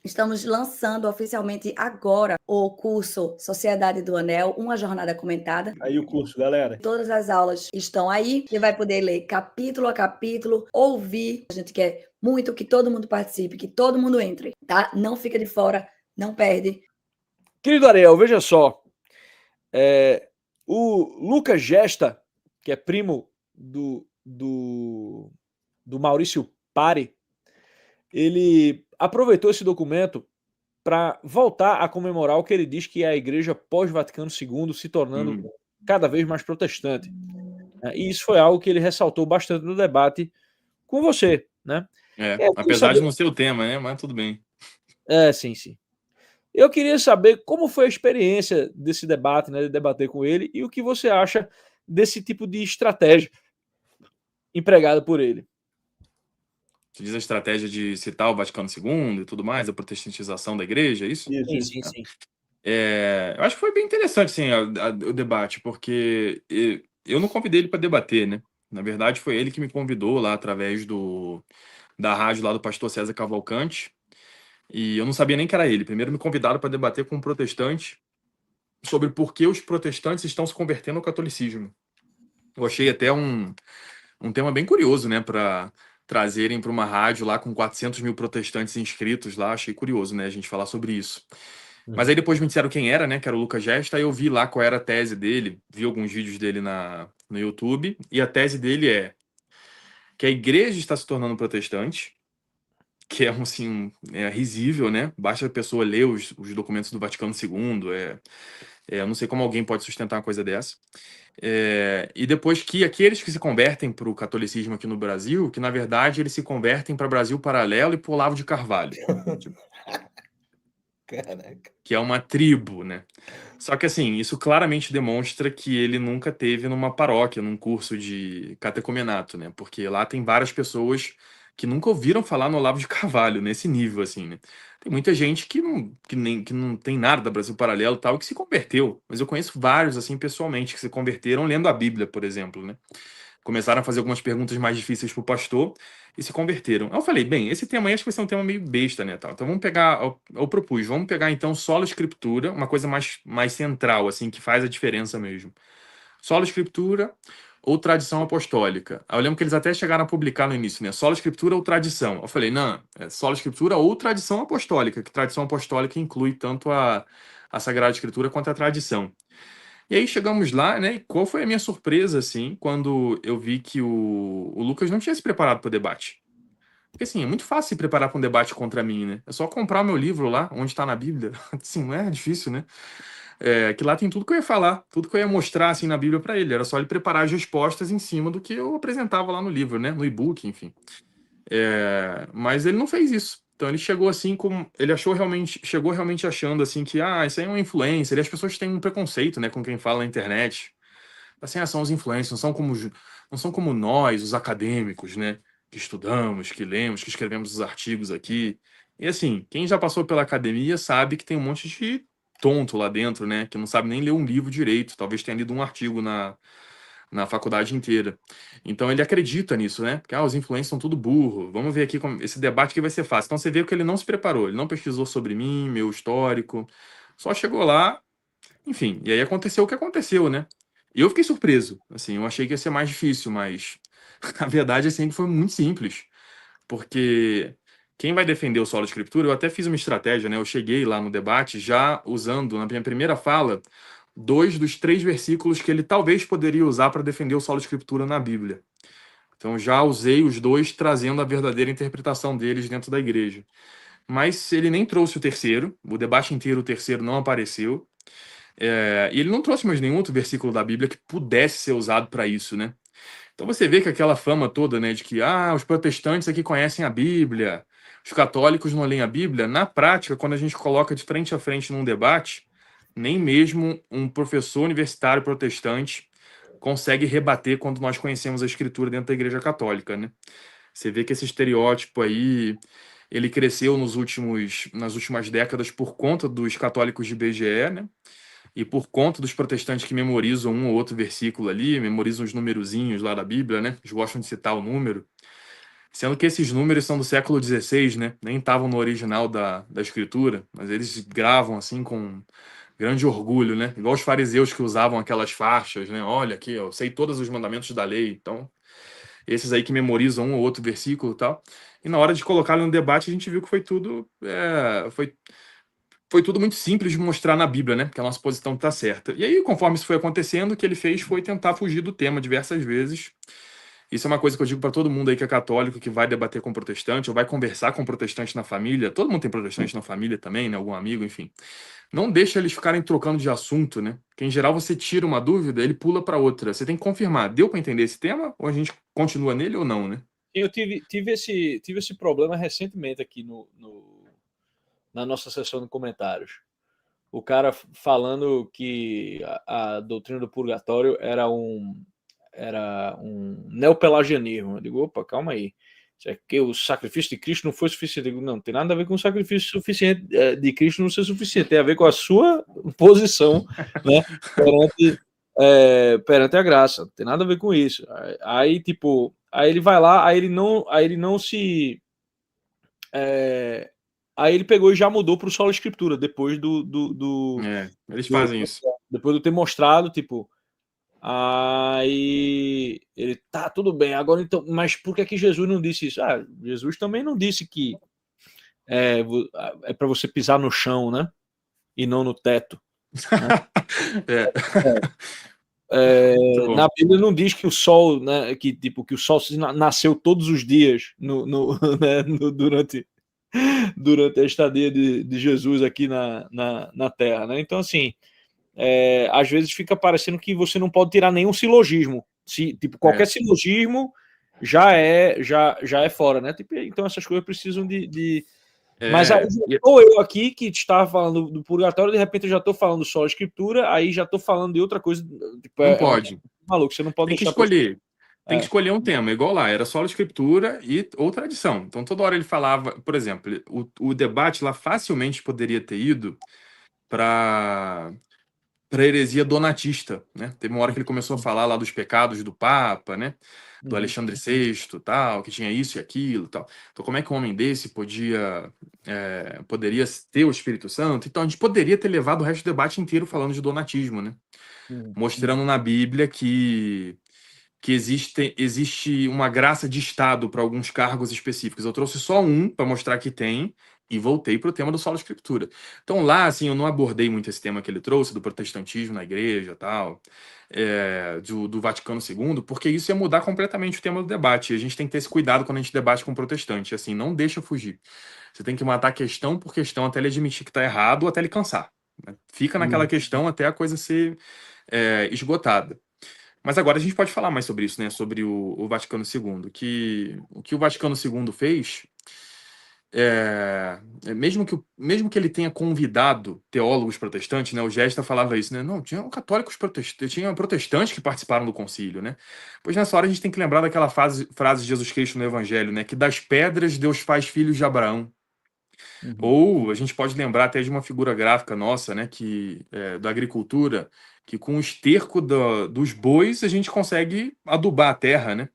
Estamos lançando oficialmente agora o curso Sociedade do Anel, uma jornada comentada. Aí o curso, galera. Todas as aulas estão aí. Você vai poder ler capítulo a capítulo, ouvir. A gente quer muito que todo mundo participe, que todo mundo entre, tá? Não fica de fora, não perde. Querido Ariel, veja só. O Lucas Gesta, que é primo do Maurício Pari, ele aproveitou esse documento para voltar a comemorar o que ele diz que é a igreja pós-Vaticano II se tornando cada vez mais protestante. E isso foi algo que ele ressaltou bastante no debate com você, né? Apesar de não ser o tema, né? Mas tudo bem. Sim. Eu queria saber como foi a experiência desse debate, né, de debater com ele, e o que você acha desse tipo de estratégia empregada por ele. Você diz a estratégia de citar o Vaticano II e tudo mais, a protestantização da igreja, é isso? Sim. Eu acho que foi bem interessante, sim, o debate, porque eu não convidei ele para debater, né? Na verdade, foi ele que me convidou lá através da rádio lá do pastor César Cavalcante, e eu não sabia nem que era ele. Primeiro me convidaram para debater com um protestante sobre por que os protestantes estão se convertendo ao catolicismo. Eu achei até um tema bem curioso, né, para trazerem para uma rádio lá com 400 mil protestantes inscritos lá. Achei curioso, né, a gente falar sobre isso. Mas aí depois me disseram quem era, né, que era o Lucas Gesta, aí eu vi lá qual era a tese dele, vi alguns vídeos dele no YouTube, e a tese dele é que a igreja está se tornando protestante, que é assim, risível, né? Basta a pessoa ler os documentos do Vaticano II, eu não sei como alguém pode sustentar uma coisa dessa. E depois que aqueles que se convertem para o catolicismo aqui no Brasil, que na verdade eles se convertem para Brasil Paralelo e para Olavo de Carvalho. Caraca. Que é uma tribo, né? Só que assim, isso claramente demonstra que ele nunca teve numa paróquia, num curso de catecumenato, né? Porque lá tem várias pessoas que nunca ouviram falar no Olavo de Carvalho, nesse nível, assim, né? Tem muita gente que não tem nada da Brasil Paralelo e tal, e que se converteu. Mas eu conheço vários, assim, pessoalmente, que se converteram lendo a Bíblia, por exemplo, né? Começaram a fazer algumas perguntas mais difíceis pro pastor e se converteram. Aí eu falei, bem, esse tema aí acho que vai ser um tema meio besta, né, tal. Então vamos pegar, eu propus, vamos pegar então solo escritura, uma coisa mais central, assim, que faz a diferença mesmo. Solo escritura ou tradição apostólica. Aí eu lembro que eles até chegaram a publicar no início, né, solo escritura ou tradição. Eu falei, não, é solo escritura ou tradição apostólica, que tradição apostólica inclui tanto a Sagrada Escritura quanto a tradição. E aí chegamos lá, né? E qual foi a minha surpresa, assim, quando eu vi que o Lucas não tinha se preparado para o debate. Porque, assim, é muito fácil se preparar para um debate contra mim, né? É só comprar o meu livro lá, onde está na Bíblia. Assim, não é difícil, né? Que lá tem tudo que eu ia falar, tudo que eu ia mostrar, assim, na Bíblia para ele. Era só ele preparar as respostas em cima do que eu apresentava lá no livro, né? No e-book, enfim. Mas ele não fez isso. Então ele chegou assim como ele chegou realmente achando assim que isso aí é uma influencer. E as pessoas têm um preconceito, né, com quem fala na internet. Assim, são os influencers, não são como nós, os acadêmicos, né, que estudamos, que lemos, que escrevemos os artigos aqui. E assim, quem já passou pela academia sabe que tem um monte de tonto lá dentro, né, que não sabe nem ler um livro direito, talvez tenha lido um artigo na faculdade inteira. Então ele acredita nisso, né? Porque os influencers são tudo burro. Vamos ver aqui como esse debate que vai ser fácil. Então você vê que ele não se preparou, ele não pesquisou sobre mim, meu histórico, só chegou lá, enfim. E aí aconteceu o que aconteceu, né? E eu fiquei surpreso. Assim, eu achei que ia ser mais difícil, mas a verdade assim que foi muito simples, porque quem vai defender o solo escritura, eu até fiz uma estratégia, né? Eu cheguei lá no debate já usando na minha primeira fala 2 dos 3 versículos que ele talvez poderia usar para defender o solo escritura na Bíblia. Então já usei os 2 trazendo a verdadeira interpretação deles dentro da igreja. Mas ele nem trouxe o terceiro, o debate inteiro o terceiro não apareceu. E ele não trouxe mais nenhum outro versículo da Bíblia que pudesse ser usado para isso, né? Então você vê que aquela fama toda, né, de que os protestantes aqui conhecem a Bíblia, os católicos não leem a Bíblia, na prática, quando a gente coloca de frente a frente num debate, nem mesmo um professor universitário protestante consegue rebater quando nós conhecemos a Escritura dentro da Igreja Católica, né? Você vê que esse estereótipo aí, ele cresceu nas últimas décadas por conta dos católicos de BGE, né? E por conta dos protestantes que memorizam um ou outro versículo ali, memorizam os numerozinhos lá da Bíblia, né? Eles gostam de citar o número. Sendo que esses números são do século XVI, né? Nem estavam no original da escritura, mas eles gravam assim com grande orgulho, né? Igual os fariseus que usavam aquelas faixas, né? Olha aqui, eu sei todos os mandamentos da lei. Então, esses aí que memorizam um ou outro versículo e tal. E na hora de colocá-lo no debate, a gente viu que foi tudo muito simples de mostrar na Bíblia, né? Que a nossa posição está certa. E aí, conforme isso foi acontecendo, o que ele fez foi tentar fugir do tema diversas vezes. Isso é uma coisa que eu digo para todo mundo aí que é católico, que vai debater com protestante, ou vai conversar com protestante na família. Todo mundo tem protestante na família também, né? Algum amigo, enfim. Não deixa eles ficarem trocando de assunto, né? Porque em geral você tira uma dúvida, ele pula para outra. Você tem que confirmar, deu para entender esse tema? Ou a gente continua nele ou não, né? Eu tive esse problema recentemente aqui na nossa sessão de comentários. O cara falando que a doutrina do purgatório era um neopelagianismo. Eu digo, opa, calma aí. É que o sacrifício de Cristo não foi suficiente. Eu digo, não tem nada a ver com o sacrifício suficiente de Cristo não ser suficiente. Tem a ver com a sua posição, né, perante a graça. Não tem nada a ver com isso. Aí, tipo, aí ele vai lá, aí ele não se... aí ele pegou e já mudou para o solo escritura, depois eles fazem isso. depois de ter mostrado, tipo, aí ele, tá, tudo bem, agora então, mas por que Jesus não disse isso? Ah, Jesus também não disse que é para você pisar no chão, né? E não no teto. Né? Na Bíblia não diz que o sol, né, que o sol nasceu todos os dias né, durante a estadia de Jesus aqui na Terra, né? Então, assim, às vezes fica parecendo que você não pode tirar nenhum silogismo. Tipo, qualquer silogismo já é fora, né? Tipo, então essas coisas precisam de... Mas aí estou eu aqui que estava falando do purgatório, de repente eu já estou falando só a escritura, aí já estou falando de outra coisa. Tipo, não pode. Maluco, você não pode Tem que deixar... escolher. Tem que escolher um tema, igual lá, era só a escritura ou tradição. Então, toda hora ele falava, por exemplo, o debate lá facilmente poderia ter ido para heresia donatista, né? Teve uma hora que ele começou a falar lá dos pecados do Papa, né? Do Alexandre VI, tal, que tinha isso e aquilo, tal. Então, como é que um homem desse poderia ter o Espírito Santo? Então, a gente poderia ter levado o resto do debate inteiro falando de donatismo, né? Mostrando na Bíblia que existe uma graça de Estado para alguns cargos específicos. Eu trouxe só um para mostrar que tem e voltei para o tema do solo escritura. Então lá, assim, eu não abordei muito esse tema que ele trouxe do protestantismo na igreja, tal, do Vaticano II, porque isso ia mudar completamente o tema do debate. E a gente tem que ter esse cuidado quando a gente debate com protestante, assim, não deixa fugir. Você tem que matar questão por questão até ele admitir que está errado ou até ele cansar. Né? Fica naquela questão até a coisa ser esgotada. Mas agora a gente pode falar mais sobre isso, né? Sobre o Vaticano II. O que o Vaticano II fez, mesmo que ele tenha convidado teólogos protestantes, né? O Gesta falava isso, né? Não, tinha católicos protestantes, tinha protestantes que participaram do concílio, né? Pois nessa hora a gente tem que lembrar daquela frase de Jesus Cristo no Evangelho, né? Que das pedras Deus faz filhos de Abraão. Ou a gente pode lembrar até de uma figura gráfica nossa, né? Da agricultura, que com o esterco dos bois a gente consegue adubar a terra, né?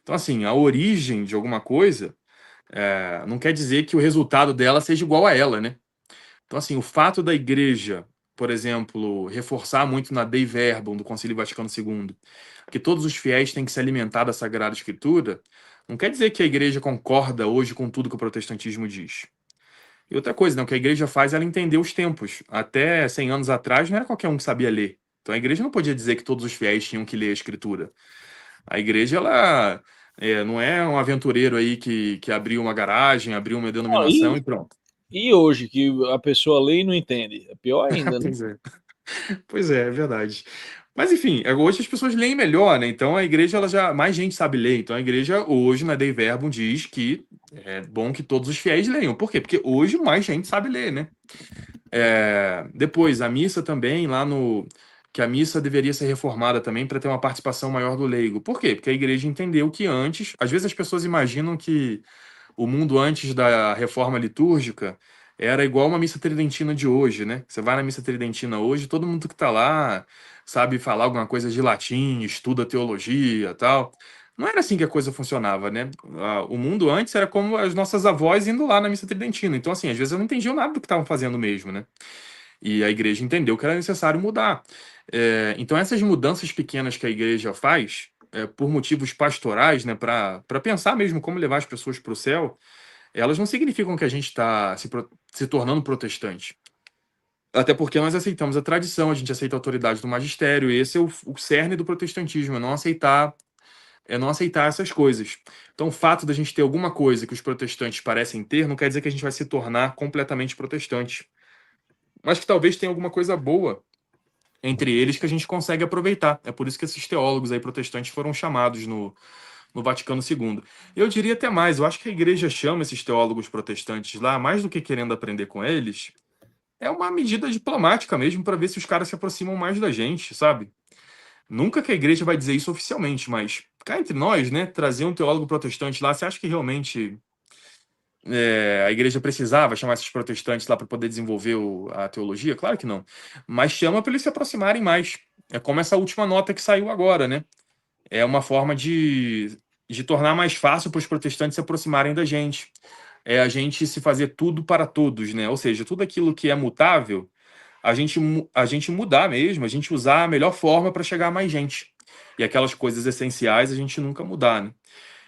Então, assim, a origem de alguma coisa não quer dizer que o resultado dela seja igual a ela, né? Então, assim, o fato da igreja, por exemplo, reforçar muito na Dei Verbum do Concílio Vaticano II, que todos os fiéis têm que se alimentar da Sagrada Escritura, não quer dizer que a igreja concorda hoje com tudo que o protestantismo diz. E outra coisa, né, o que a igreja faz é ela entender os tempos. Até 100 anos atrás não era qualquer um que sabia ler. Então a igreja não podia dizer que todos os fiéis tinham que ler a escritura. A igreja, ela não é um aventureiro aí que abriu uma garagem, abriu uma denominação e pronto. E hoje, que a pessoa lê e não entende? É pior ainda, né? Pois é verdade. Mas enfim, hoje as pessoas leem melhor, né? Então a igreja, mais gente sabe ler. Então a igreja hoje, na Dei Verbum, diz que é bom que todos os fiéis leiam. Por quê? Porque hoje mais gente sabe ler, né? Depois, a missa também, que a missa deveria ser reformada também para ter uma participação maior do leigo. Por quê? Porque a igreja entendeu que antes, às vezes as pessoas imaginam que o mundo antes da reforma litúrgica era igual uma missa tridentina de hoje, né? Você vai na missa tridentina hoje, todo mundo que está lá sabe falar alguma coisa de latim, estuda teologia, tal. Não era assim que a coisa funcionava, né? O mundo antes era como as nossas avós indo lá na missa tridentina. Então, assim, às vezes eu não entendia nada do que estavam fazendo mesmo, né? E a igreja entendeu que era necessário mudar. Então, essas mudanças pequenas que a igreja faz, por motivos pastorais, né, para pensar mesmo como levar as pessoas para o céu, elas não significam que a gente está se tornando protestante. Até porque nós aceitamos a tradição, a gente aceita a autoridade do magistério, e esse é o cerne do protestantismo, é não aceitar essas coisas. Então, o fato da gente ter alguma coisa que os protestantes parecem ter, não quer dizer que a gente vai se tornar completamente protestante. Mas que talvez tenha alguma coisa boa entre eles que a gente consegue aproveitar. É por isso que esses teólogos aí protestantes foram chamados no Vaticano II. Eu diria até mais, eu acho que a igreja chama esses teólogos protestantes lá, mais do que querendo aprender com eles, é uma medida diplomática mesmo para ver se os caras se aproximam mais da gente, sabe? Nunca que a igreja vai dizer isso oficialmente, mas cá entre nós, né, trazer um teólogo protestante lá, você acha que realmente a igreja precisava chamar esses protestantes lá para poder desenvolver a teologia? Claro que não. Mas chama para eles se aproximarem mais. É como essa última nota que saiu agora, né? É uma forma de tornar mais fácil para os protestantes se aproximarem da gente. É a gente se fazer tudo para todos, né? Ou seja, tudo aquilo que é mutável, a gente mudar mesmo, a gente usar a melhor forma para chegar a mais gente. E aquelas coisas essenciais a gente nunca mudar, né?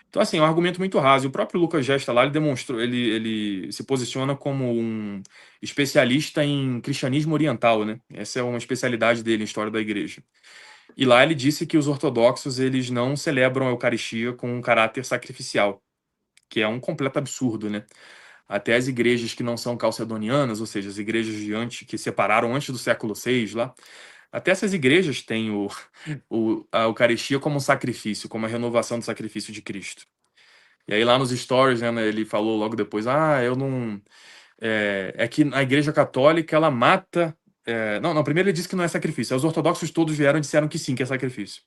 Então, assim, é um argumento muito raso. E o próprio Lucas Gesta lá, ele demonstrou, ele se posiciona como um especialista em cristianismo oriental, né? Essa é uma especialidade dele em história da igreja. E lá ele disse que os ortodoxos, eles não celebram a Eucaristia com um caráter sacrificial, que é um completo absurdo, né? Até as igrejas que não são calcedonianas, ou seja, as igrejas que separaram antes do século VI lá, até essas igrejas têm a Eucaristia como um sacrifício, como a renovação do sacrifício de Cristo. E aí lá nos stories, né, ele falou logo depois, eu não... É que a igreja católica, ela mata... Não, primeiro ele disse que não é sacrifício. Aí os ortodoxos todos vieram e disseram que sim, que é sacrifício.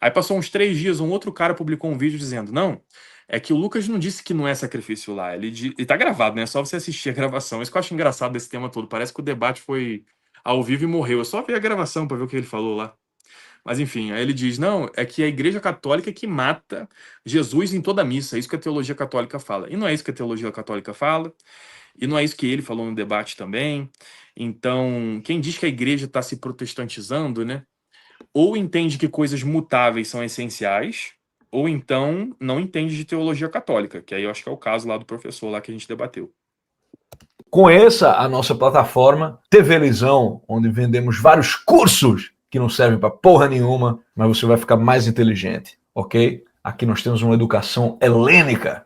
Aí passou uns 3 dias, um outro cara publicou um vídeo dizendo, não, é que o Lucas não disse que não é sacrifício lá. Ele tá gravado, né? É só você assistir a gravação. Isso que eu acho engraçado desse tema todo. Parece que o debate foi ao vivo e morreu. É só ver a gravação para ver o que ele falou lá. Mas enfim, aí ele diz, não, é que a igreja católica é que mata Jesus em toda a missa. É isso que a teologia católica fala. E não é isso que a teologia católica fala. E não é isso que ele falou no debate também. Então, quem diz que a igreja está se protestantizando, né? Ou entende que coisas mutáveis são essenciais, ou então não entende de teologia católica, que aí eu acho que é o caso lá do professor lá que a gente debateu. Conheça a nossa plataforma TV Lisão, onde vendemos vários cursos que não servem para porra nenhuma, mas você vai ficar mais inteligente, ok? Aqui nós temos uma educação helênica.